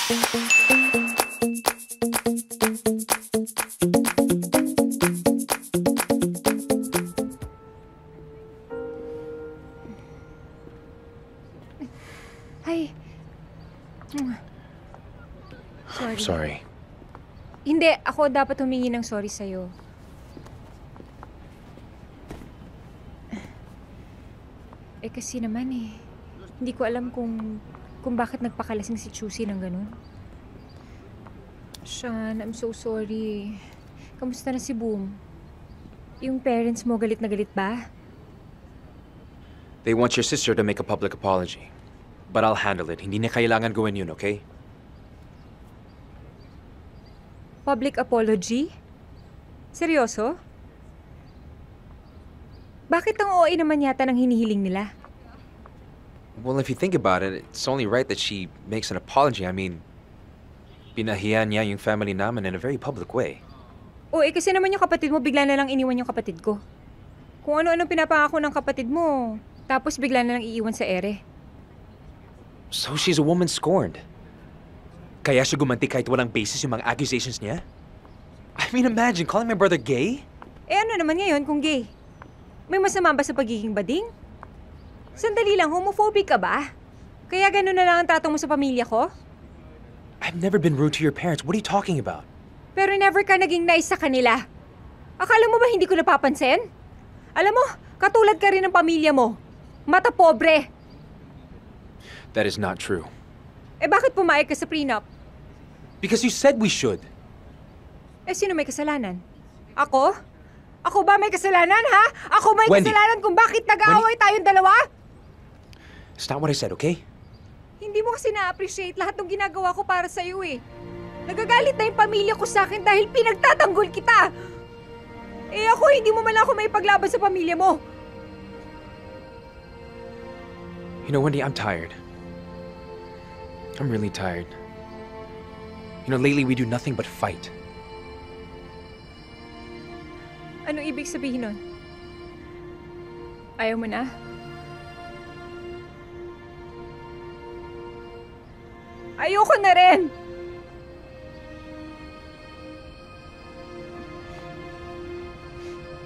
Ay. Sorry. Sorry. Hindi, ako dapat humingi ng sorry sa'yo. Kasi naman hindi ko alam kung bakit nagpakalasing si Chusi ng ganun. Sean, I'm so sorry. Kamusta na si Boom? Yung parents mo galit na galit ba? They want your sister to make a public apology. But I'll handle it. Hindi na kailangan gawin yun, okay? Public apology? Seryoso? Bakit ang OA naman yata ng hinihiling nila? Well, if you think about it, it's only right that she makes an apology. I mean, pinahiya niya yung family namin in a very public way. Kasi naman yung kapatid mo, bigla na lang iniwan yung kapatid ko. Kung ano-ano pinapangako ng kapatid mo, tapos bigla na lang iiwan sa ere. So she's a woman scorned. Kaya siya gumanti kahit walang basis yung mga accusations niya? I mean, imagine calling my brother gay? Ano naman ngayon kung gay? May masama ba sa pagiging bading? Sandali lang, homophobic ka ba? Kaya gano'n na lang ang trato mo sa pamilya ko? I've never been rude to your parents. What are you talking about? Pero never ka naging nice sa kanila. Akala mo ba hindi ko napapansin? Alam mo, katulad ka rin ng pamilya mo. Mata pobre. That is not true. Bakit pumayag ka sa prenup? Because you said we should. Sino may kasalanan? Ako? Ako ba may kasalanan, ha? Ako may Wendy. kasalanan kung bakit nag-aaway tayong dalawa? It's not what I said, okay? Hindi mo kasi na-appreciate lahat ng ginagawa ko para sa'yo Nagagalit na yung pamilya ko sa akin dahil pinagtatanggol kita. Ako, hindi mo man ako may paglaban sa pamilya mo. You know, Wendy, I'm tired. I'm really tired. You know, lately we do nothing but fight. Ano ibig sabihin nun? Ayaw mo na? Ayoko na rin!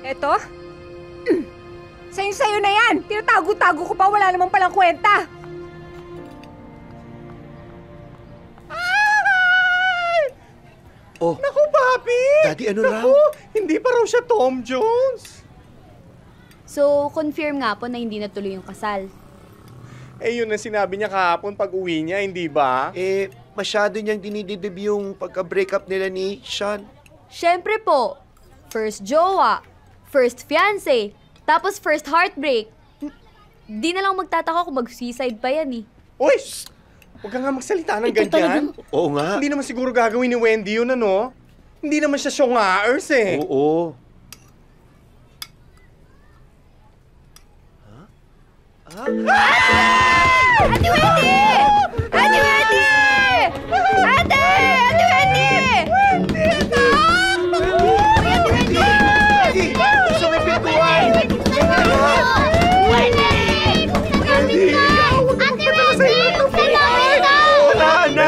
Eto? Sa'yo na yan! Tinatago-tago ko pa, wala naman palang kwenta! Oh. Naku, Papi! Daddy, ano raw? Hindi pa raw siya Tom Jones. So, confirm nga po na hindi natuloy yung kasal. Yun ang sinabi niya kahapon pag uwi niya, hindi ba? Masyado niyang dinidibdib yung pagka-breakup nila ni Sean. Syempre po, first jowa, first fiancé, tapos first heartbreak. Di na lang magtataka kung mag-suicide pa yan Uy! Huwag ka nga magsalita ng ganyan. Oo nga. Hindi naman siguro gagawin ni Wendy yun, ano? Hindi naman siya syongaers Oo. Ate Wendy! Ate Wendy! Ate! Ate Wendy! Wendy, anak! Uy, Ate Wendy! Gusto may pintuan! Wendy! Wendy! Ate Wendy! Wala na!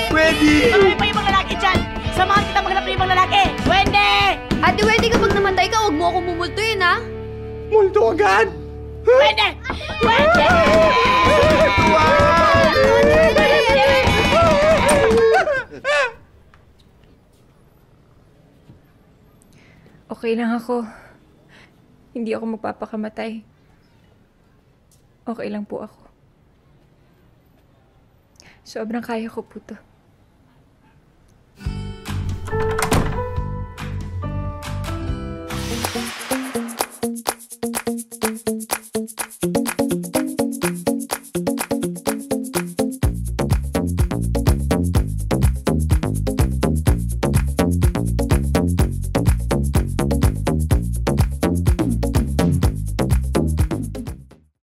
Wendy! Marami pa yung mga lalaki dyan! Samahan kita maghanap ng ibang lalaki! Wendy! Ate Wendy, kapag namatay ka, huwag mo ako mumultuin, ha? Multo agad! Wendy! Wendy! Okay lang ako. Hindi ako magpapakamatay. Okay lang po ako. Sobrang kaya ko po to.